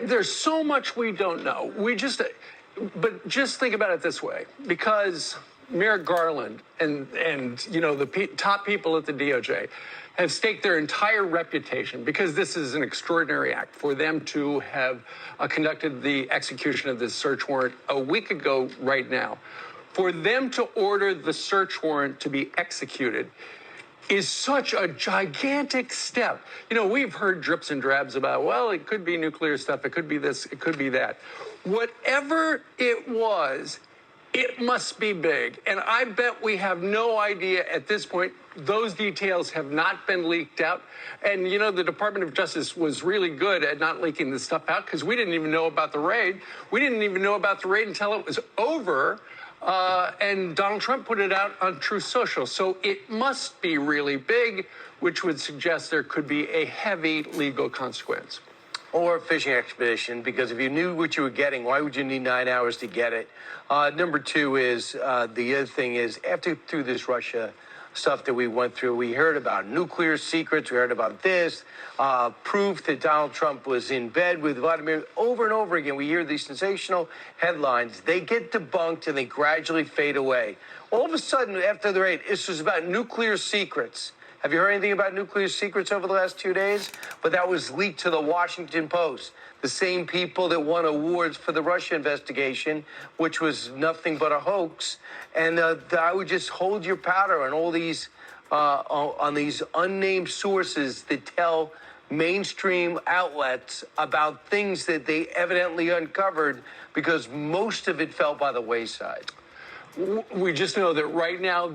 There's so much we don't know. But just think about it this way, because Merrick Garland and the top people at the DOJ have staked their entire reputation, because this is an extraordinary act, for them to have conducted the execution of this search warrant a week ago right now. For them to order the search warrant to be executed is such a gigantic step. We've heard drips and drabs about, well, it could be nuclear stuff, it could be this, it could be that. Whatever it was, it must be big. And I bet we have no idea at this point. Those details have not been leaked out. And, the Department of Justice was really good at not leaking this stuff out, because we didn't even know about the raid. We didn't even know about the raid until it was over. And Donald Trump put it out on Truth Social. So it must be really big, which would suggest there could be a heavy legal consequence. Or a fishing expedition, because if you knew what you were getting, why would you need 9 hours to get it? Number two is, the other thing is, through this Russia stuff that we went through, we heard about nuclear secrets, we heard about this, proof that Donald Trump was in bed with Vladimir. Over and over again, we hear these sensational headlines. They get debunked and they gradually fade away. All of a sudden, after the raid, this was about nuclear secrets. Have you heard anything about nuclear secrets over the last 2 days? But that was leaked to the Washington Post. The same people that won awards for the Russia investigation, which was nothing but a hoax. And I would just hold your powder on all these, on these unnamed sources that tell mainstream outlets about things that they evidently uncovered, because most of it fell by the wayside. We just know that right now,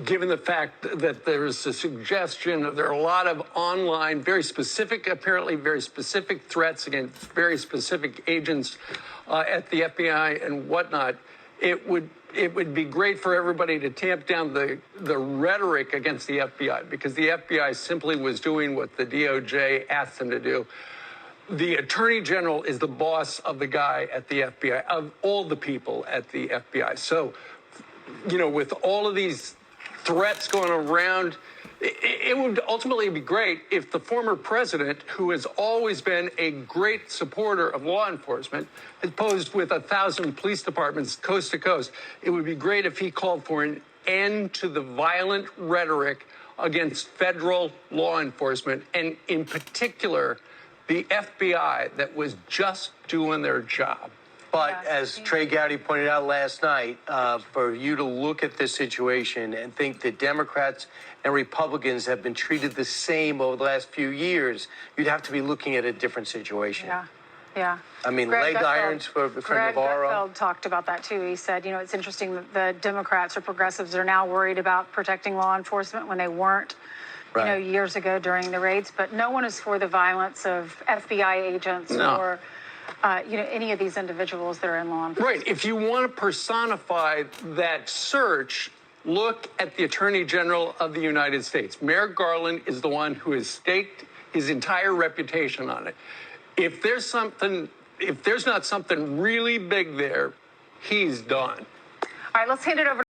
given the fact that there's a suggestion, there are a lot of online, apparently very specific threats against very specific agents at the FBI and whatnot, it would be great for everybody to tamp down the rhetoric against the FBI, because the FBI simply was doing what the DOJ asked them to do. The Attorney General is the boss of the guy at the FBI, of all the people at the FBI. So, with all of these threats going around, it would ultimately be great if the former president, who has always been a great supporter of law enforcement, has posed with 1,000 police departments coast to coast. It would be great if he called for an end to the violent rhetoric against federal law enforcement, and in particular, the FBI that was just doing their job. But as Trey Gowdy pointed out last night, for you to look at this situation and think that Democrats and Republicans have been treated the same over the last few years, you'd have to be looking at a different situation. Yeah. I mean, leg irons for Navarro. Greg Gutfeld talked about that, too. He said, it's interesting that the Democrats or progressives are now worried about protecting law enforcement when they weren't, years ago during the raids. But no one is for the violence of FBI agents or any of these individuals that are in law enforcement. Right. If you want to personify that search, look at the Attorney General of the United States. Merrick Garland is the one who has staked his entire reputation on it. If there's not something really big there, he's done. All right, let's hand it over